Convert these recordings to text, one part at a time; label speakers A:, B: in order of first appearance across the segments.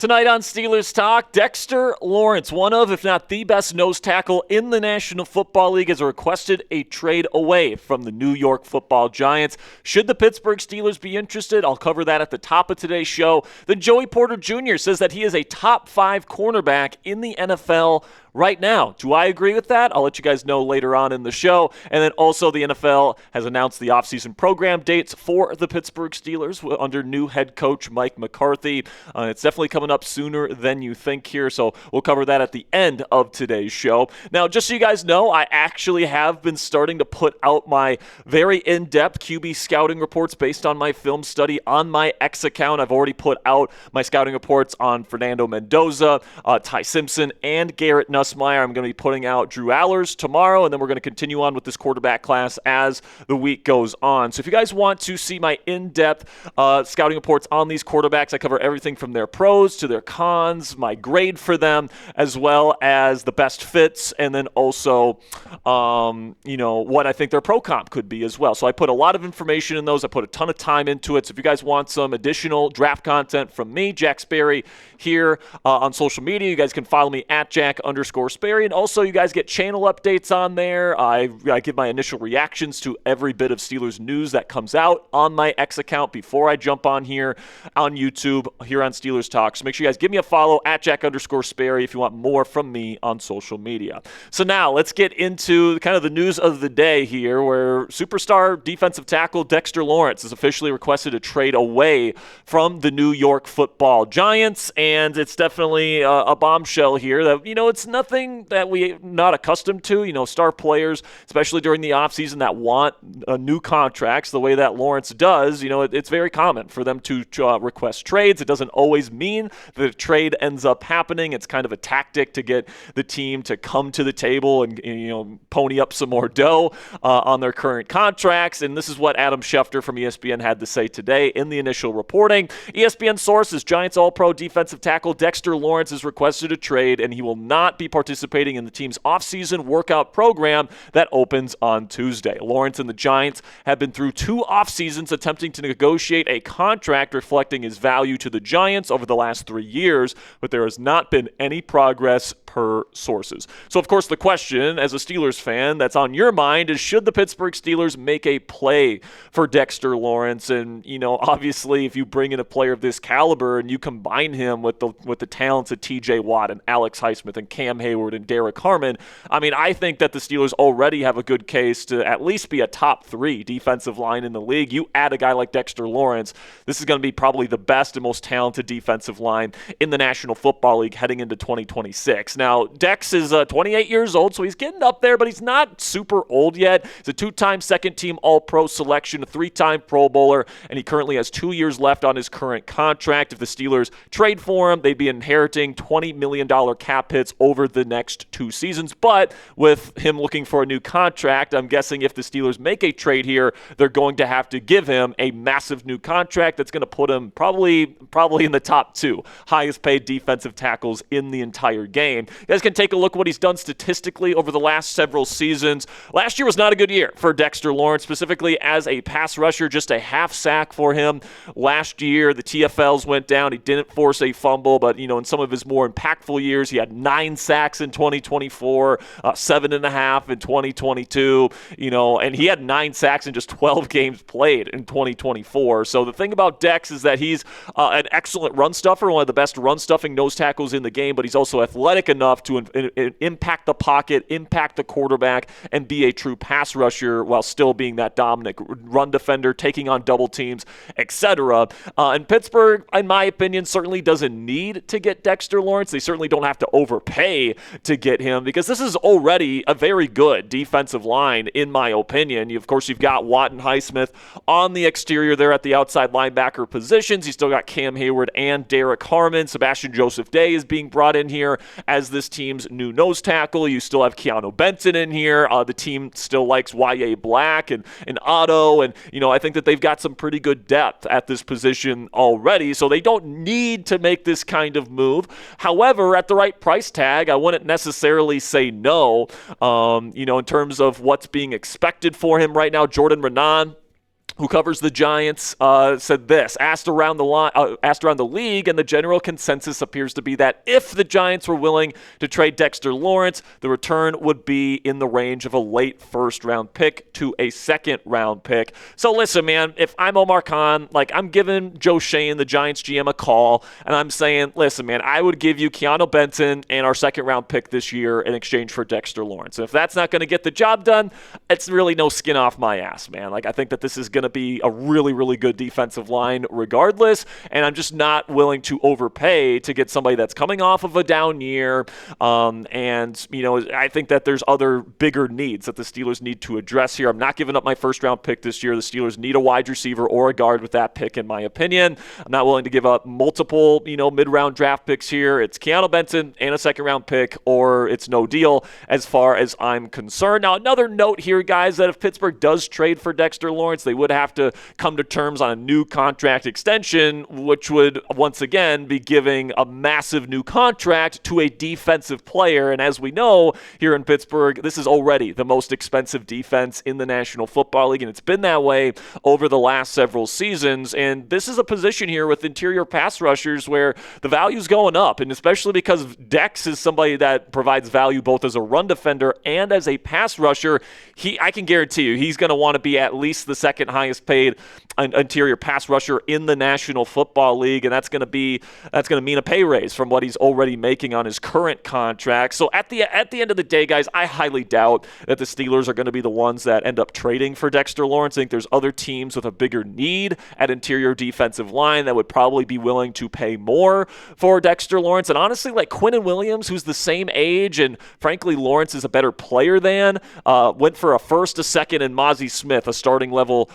A: Tonight on Steelers Talk, Dexter Lawrence, one of, if not the best nose tackle in the National Football League, has requested a trade away from the New York Football Giants. Should the Pittsburgh Steelers be interested? I'll cover that at the top of today's show. Then Joey Porter Jr. says that he is a top 5 cornerback in the NFL right now. Do I agree with that? I'll let you guys know later on in the show. And then also the NFL has announced the offseason program dates for the Pittsburgh Steelers under new head coach Mike McCarthy. It's definitely coming up sooner than you think here, so we'll cover that at the end of today's show. Now, just so you guys know, I actually have been starting to put out my very in-depth QB scouting reports based on my film study on my X account. I've already put out my scouting reports on Fernando Mendoza, Ty Simpson, and Garrett Nussmeier. I'm going to be putting out Drew Allers tomorrow, and then we're going to continue on with this quarterback class as the week goes on. So if you guys want to see my in-depth scouting reports on these quarterbacks, I cover everything from their pros to their cons, my grade for them, as well as the best fits, and then also, what I think their pro comp could be as well. So I put a lot of information in those. I put a ton of time into it. So if you guys want some additional draft content from me, Jack Sperry, here on social media, you guys can follow me at Jack_Sperry. And also, you guys get channel updates on there. I give my initial reactions to every bit of Steelers news that comes out on my X account before I jump on here on YouTube, here on Steelers Talk. So make sure you guys give me a follow at Jack_Sperry if you want more from me on social media. So now let's get into kind of the news of the day here, where superstar defensive tackle Dexter Lawrence has officially requested a trade away from the New York Football Giants. And it's definitely a bombshell here that, it's nothing that we're not accustomed to. Star players, especially during the offseason, that want new contracts the way that Lawrence does, it's very common for them to request trades. It doesn't always mean that a trade ends up happening. It's kind of a tactic to get the team to come to the table and pony up some more dough on their current contracts. And this is what Adam Schefter from ESPN had to say today in the initial reporting. ESPN sources, Giants All-Pro defensive tackle Dexter Lawrence has requested a trade, and he will not be participating in the team's offseason workout program that opens on Tuesday. Lawrence and the Giants have been through 2 off-seasons attempting to negotiate a contract reflecting his value to the Giants over the last 3 years, but there has not been any progress per sources. So, of course, the question as a Steelers fan that's on your mind is, should the Pittsburgh Steelers make a play for Dexter Lawrence? And, obviously, if you bring in a player of this caliber and you combine him with the talents of TJ Watt and Alex Highsmith and Cam Hayward and Derek Harmon, I think that the Steelers already have a good case to at least be a top 3 defensive line in the league. You add a guy like Dexter Lawrence, this is going to be probably the best and most talented defensive line in the National Football League heading into 2026. Now, Dex is 28 years old, so he's getting up there, but he's not super old yet. He's a 2-time second-team All-Pro selection, a 3-time Pro Bowler, and he currently has 2 years left on his current contract. If the Steelers trade for him, they'd be inheriting $20 million cap hits over the next 2 seasons. But with him looking for a new contract, I'm guessing if the Steelers make a trade here, they're going to have to give him a massive new contract that's going to put him probably in the top 2 highest paid defensive tackles in the entire game. You guys can take a look at what he's done statistically over the last several seasons. Last year was not a good year for Dexter Lawrence, specifically as a pass rusher, just a half sack for him. Last year, the TFLs went down. He didn't force a fumble, but, in some of his more impactful years, he had 9 sacks in 2024, 7.5 in 2022, and he had 9 sacks in just 12 games played in 2024. So the thing about Dex is that he's an excellent run stuffer, one of the best run-stuffing nose tackles in the game, but he's also athletic enough to impact the pocket, impact the quarterback, and be a true pass rusher while still being that dominant run defender, taking on double teams, etc. And Pittsburgh, in my opinion, certainly doesn't need to get Dexter Lawrence. They certainly don't have to overpay to get him, because this is already a very good defensive line, in my opinion. Of course, you've got Watt and Highsmith on the exterior there at the outside linebacker positions. You still got Cam Hayward and Derek Harmon. Sebastian Joseph Day is being brought in here as this team's new nose tackle. You still have Keeanu Benton in here. The team still likes Y.A. Black and Otto, and I think that they've got some pretty good depth at this position already, so they don't need to make this kind of move. However, at the right price tag, I wouldn't necessarily say no. In terms of what's being expected for him right now, Jordan Renan who covers the Giants, said this, asked around the league, and the general consensus appears to be that if the Giants were willing to trade Dexter Lawrence, the return would be in the range of a late first-round pick to a second-round pick. So listen, man, if I'm Omar Khan, I'm giving Joe Shane, the Giants GM, a call, and I'm saying, listen, man, I would give you Keeanu Benton and our second-round pick this year in exchange for Dexter Lawrence. And if that's not going to get the job done, it's really no skin off my ass, man. I think that this is going to be a really, really good defensive line regardless, and I'm just not willing to overpay to get somebody that's coming off of a down year. I think that there's other bigger needs that the Steelers need to address here. I'm not giving up my first-round pick this year. The Steelers need a wide receiver or a guard with that pick, in my opinion. I'm not willing to give up multiple, mid-round draft picks here. It's Keeanu Benton and a second-round pick, or it's no deal as far as I'm concerned. Now, another note here, guys, that if Pittsburgh does trade for Dexter Lawrence, they would have to come to terms on a new contract extension, which would once again be giving a massive new contract to a defensive player. And as we know here in Pittsburgh, this is already the most expensive defense in the National Football League, and it's been that way over the last several seasons. And this is a position here with interior pass rushers where the value's going up, and especially because Dex is somebody that provides value both as a run defender and as a pass rusher. I can guarantee you he's going to want to be at least the second highest paid interior pass rusher in the National Football League, and that's going to mean a pay raise from what he's already making on his current contract. So at the end of the day, guys, I highly doubt that the Steelers are going to be the ones that end up trading for Dexter Lawrence. I think there's other teams with a bigger need at interior defensive line that would probably be willing to pay more for Dexter Lawrence. And honestly, Quinnen Williams, who's the same age, and frankly, Lawrence is a better player than, went for a first, a second, and Mozzie Smith, a starting level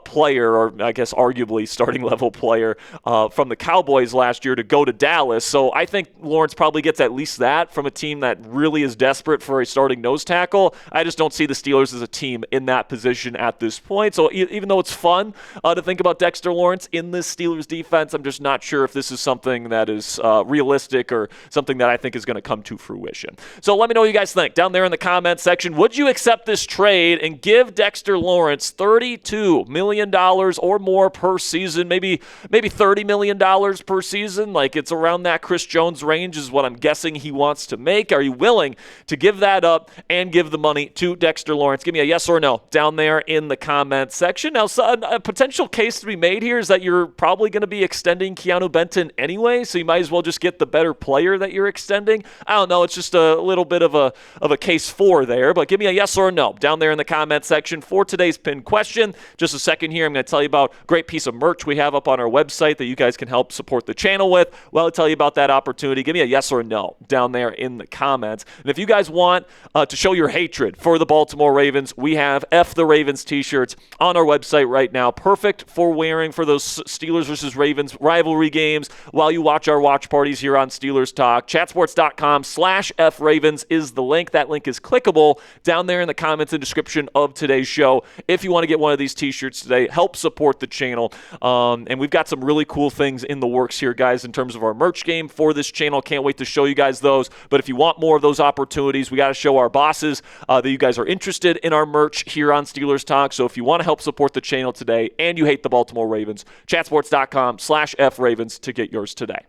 A: player, or I guess arguably starting level player from the Cowboys last year, to go to Dallas. So I think Lawrence probably gets at least that from a team that really is desperate for a starting nose tackle. I just don't see the Steelers as a team in that position at this point. So even though it's fun to think about Dexter Lawrence in this Steelers defense, I'm just not sure if this is something that is realistic or something that I think is going to come to fruition. So let me know what you guys think down there in the comment section. Would you accept this trade and give Dexter Lawrence $32 million or more per season, maybe $30 million per season? It's around that Chris Jones range is what I'm guessing he wants to make. Are you willing to give that up and give the money to Dexter Lawrence? Give me a yes or no down there in the comment section. Now, a potential case to be made here is that you're probably going to be extending Keeanu Benton anyway, so you might as well just get the better player that you're extending. I don't know. It's just a little bit of a case for there, but give me a yes or no down there in the comment section for today's pinned question. Just a second here, I'm going to tell you about a great piece of merch we have up on our website that you guys can help support the channel with. Well, I'll tell you about that opportunity. Give me a yes or no down there in the comments. And if you guys want to show your hatred for the Baltimore Ravens, we have F the Ravens t-shirts on our website right now. Perfect for wearing for those Steelers versus Ravens rivalry games while you watch our watch parties here on Steelers Talk. Chatsports.com/FRavens is the link. That link is clickable down there in the comments and description of today's show. If you want to get one of these t-shirts today, help support the channel. And we've got some really cool things in the works here, guys, in terms of our merch game for this channel. Can't wait to show you guys those. But if you want more of those opportunities, we got to show our bosses that you guys are interested in our merch here on Steelers Talk. So if you want to help support the channel today and you hate the Baltimore Ravens, chatsports.com/FRavens to get yours today.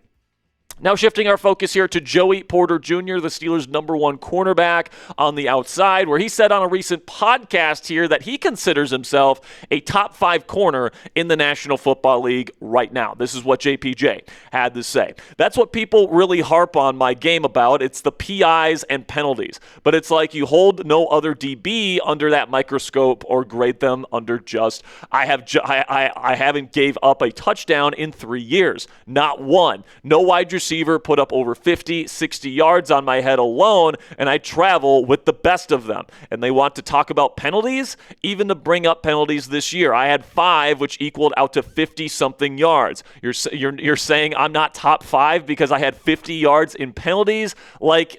A: Now shifting our focus here to Joey Porter Jr., the Steelers' #1 cornerback on the outside, where he said on a recent podcast here that he considers himself a top 5 corner in the National Football League right now. This is what JPJ had to say. That's what people really harp on my game about. It's the PIs and penalties. But it's like you hold no other DB under that microscope or grade them under just, I haven't gave up a touchdown in 3 years. Not one. No wide receiver put up over 50, 60 yards on my head alone, and I travel with the best of them. And they want to talk about penalties, even to bring up penalties this year. I had 5, which equaled out to 50-something yards. You're saying I'm not top 5 because I had 50 yards in penalties?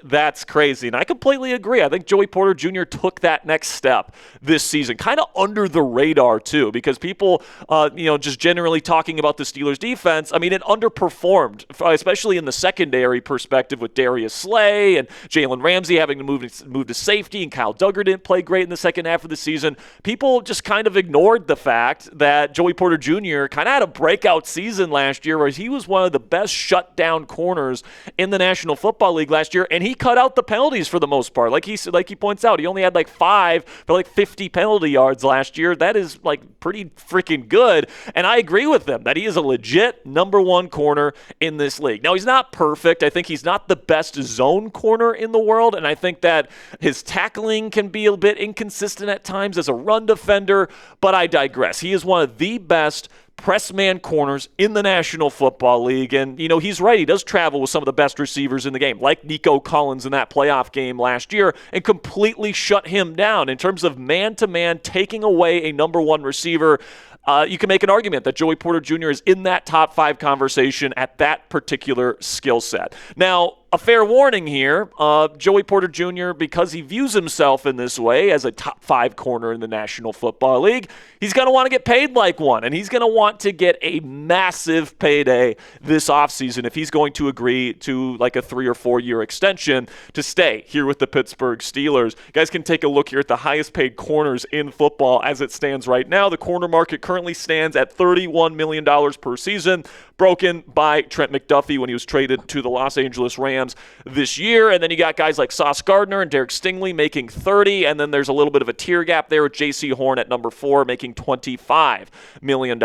A: That's crazy. And I completely agree. I think Joey Porter Jr. took that next step this season, kind of under the radar too, because people, just generally talking about the Steelers defense, it underperformed, especially in the secondary perspective with Darius Slay and Jalen Ramsey having to move to safety, and Kyle Duggar didn't play great in the second half of the season. People just kind of ignored the fact that Joey Porter Jr. kind of had a breakout season last year where he was one of the best shutdown corners in the National Football League last year, and he cut out the penalties for the most part. Like he points out, he only had like 5 for like 50 penalty yards last year. That is like pretty freaking good, and I agree with them that he is a legit number one corner in this league. Now, he's not perfect. I think he's not the best zone corner in the world, and I think that his tackling can be a bit inconsistent at times as a run defender, but I digress. He is one of the best press man corners in the National Football League, and he's right. He does travel with some of the best receivers in the game, like Nico Collins in that playoff game last year, and completely shut him down in terms of man-to-man taking away a number one receiver. You can make an argument that Joey Porter Jr. is in that top 5 conversation at that particular skill set. Now, a fair warning here, Joey Porter Jr., because he views himself in this way as a top 5 corner in the National Football League, he's going to want to get paid like one, and he's going to want to get a massive payday this offseason if he's going to agree to like a 3 or 4 year extension to stay here with the Pittsburgh Steelers. You guys can take a look here at the highest paid corners in football as it stands right now. The corner market currently stands at $31 million per season, broken by Trent McDuffie when he was traded to the Los Angeles Rams this year. And then you got guys like Sauce Gardner and Derek Stingley making $30, and then there's a little bit of a tier gap there with J.C. Horn at number 4 making $25 million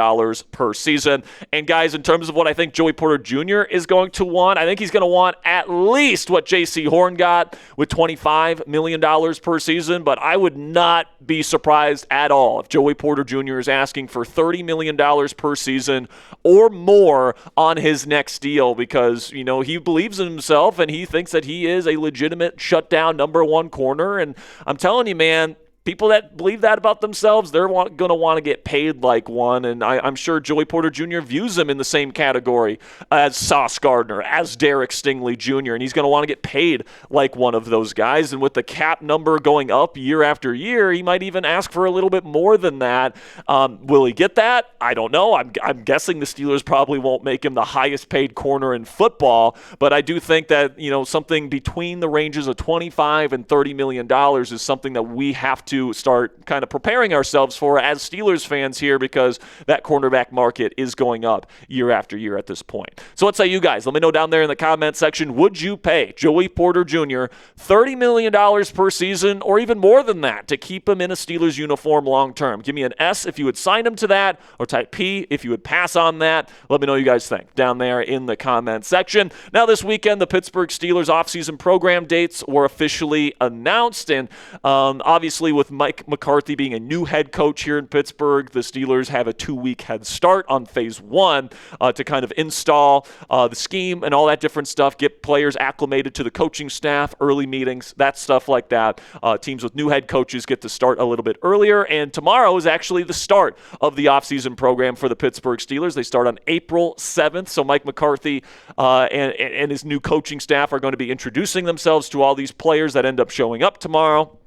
A: per season. And guys, in terms of what I think Joey Porter Jr. is going to want, I think he's going to want at least what J.C. Horn got with $25 million per season, but I would not be surprised at all if Joey Porter Jr. is asking for $30 million per season or more on his next deal, because he believes in himself and he thinks that he is a legitimate shutdown number one corner. And I'm telling you, man, people that believe that about themselves, they're going to want to get paid like one, and I'm sure Joey Porter Jr. views him in the same category as Sauce Gardner, as Derek Stingley Jr., and he's going to want to get paid like one of those guys. And with the cap number going up year after year, he might even ask for a little bit more than that. Will he get that? I don't know. I'm guessing the Steelers probably won't make him the highest paid corner in football, but I do think that something between the ranges of $25 and $30 million is something that we have to start kind of preparing ourselves for as Steelers fans here, because that cornerback market is going up year after year at this point. So what say you guys? Let me know down there in the comment section. Would you pay Joey Porter Jr. $30 million per season, or even more than that, to keep him in a Steelers uniform long term? Give me an S if you would sign him to that, or type P if you would pass on that. Let me know what you guys think down there in the comment section. Now, this weekend, the Pittsburgh Steelers offseason program dates were officially announced, and obviously with Mike McCarthy being a new head coach here in Pittsburgh, the Steelers have a 2-week head start on phase 1 to kind of install the scheme and all that different stuff, get players acclimated to the coaching staff, early meetings, that stuff like that. Teams with new head coaches get to start a little bit earlier, and tomorrow is actually the start of the offseason program for the Pittsburgh Steelers. They start on April 7th, so Mike McCarthy and his new coaching staff are going to be introducing themselves to all these players that end up showing up tomorrow.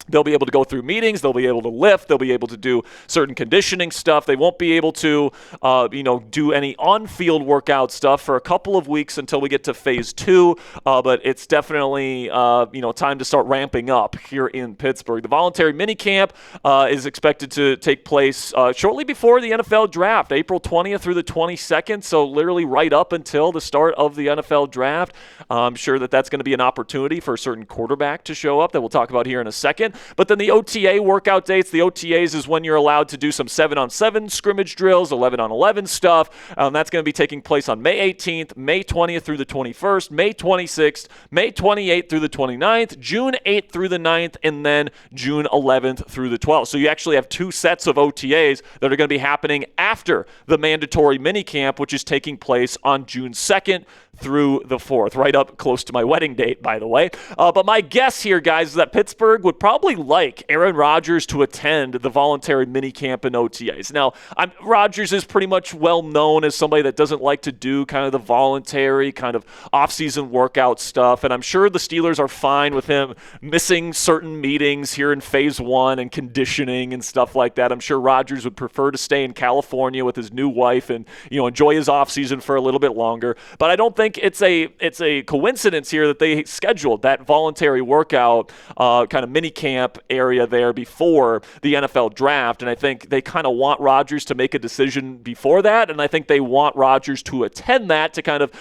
A: They'll be able to go through meetings. They'll be able to lift. They'll be able to do certain conditioning stuff. They won't be able to, do any on-field workout stuff for a couple of weeks until we get to phase 2. But it's definitely, time to start ramping up here in Pittsburgh. The voluntary minicamp is expected to take place shortly before the NFL draft, April 20th through the 22nd. So literally right up until the start of the NFL draft. I'm sure that that's going to be an opportunity for a certain quarterback to show up that we'll talk about here in a second. But then the OTA workout dates, the OTAs is when you're allowed to do some 7-on-7 scrimmage drills, 11-on-11 stuff. That's going to be taking place on May 18th, May 20th through the 21st, May 26th, May 28th through the 29th, June 8th through the 9th, and then June 11th through the 12th. So you actually have 2 sets of OTAs that are going to be happening after the mandatory minicamp, which is taking place on June 2nd through the 4th, right up close to my wedding date, by the way. But my guess here, guys, is that Pittsburgh would probably probably like Aaron Rodgers to attend the voluntary minicamp and OTAs. Now, Rodgers is pretty much well known as somebody that doesn't like to do kind of the voluntary kind of offseason workout stuff, and I'm sure the Steelers are fine with him missing certain meetings here in phase 1 and conditioning and stuff like that. I'm sure Rodgers would prefer to stay in California with his new wife and enjoy his offseason for a little bit longer. But I don't think it's a coincidence here that they scheduled that voluntary workout kind of mini camp area there before the NFL draft. And I think they kind of want Rodgers to make a decision before that. And I think they want Rodgers to attend that to kind of,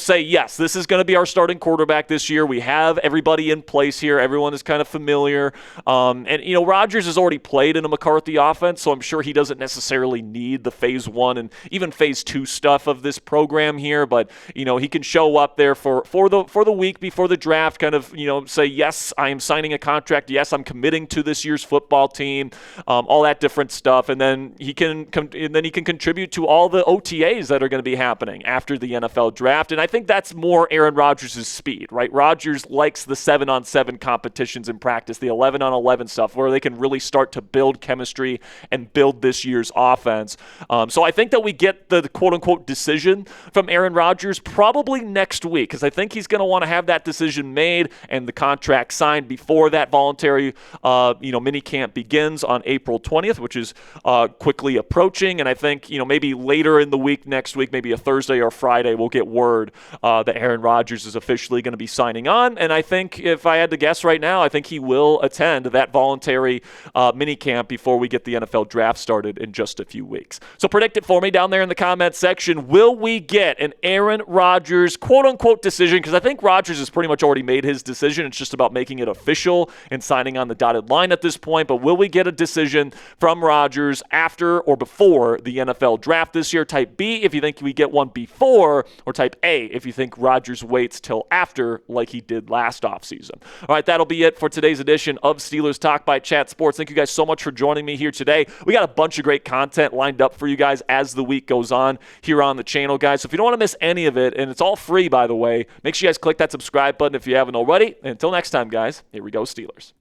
A: say, yes, this is going to be our starting quarterback this year. We have everybody in place here. Everyone is kind of familiar. And Rodgers has already played in a McCarthy offense, so I'm sure he doesn't necessarily need the phase 1 and even phase 2 stuff of this program here. But, he can show up there for the week before the draft, kind of, say, yes, I am signing a contract. Yes, I'm committing to this year's football team, all that different stuff. And then he can contribute to all the OTAs that are going to be happening after the NFL draft. And I think that's more Aaron Rodgers' speed, right? Rodgers likes the 7-on-7 competitions in practice, the 11-on-11 stuff, where they can really start to build chemistry and build this year's offense. So I think that we get the quote-unquote decision from Aaron Rodgers probably next week, because I think he's going to want to have that decision made and the contract signed before that voluntary mini camp begins on April 20th, which is quickly approaching. And I think maybe later in the week, next week, maybe a Thursday or Friday, we'll get word that Aaron Rodgers is officially going to be signing on. And I think if I had to guess right now, I think he will attend that voluntary mini camp before we get the NFL draft started in just a few weeks. So predict it for me down there in the comments section. Will we get an Aaron Rodgers quote-unquote decision? Because I think Rodgers has pretty much already made his decision. It's just about making it official and signing on the dotted line at this point. But will we get a decision from Rodgers after or before the NFL draft this year? Type B if you think we get one before, or type A if you think Rodgers waits till after like he did last offseason. All right, that'll be it for today's edition of Steelers Talk by Chat Sports. Thank you guys so much for joining me here today. We got a bunch of great content lined up for you guys as the week goes on here on the channel, guys. So if you don't want to miss any of it, and it's all free, by the way, make sure you guys click that subscribe button if you haven't already. And until next time, guys, here we go, Steelers.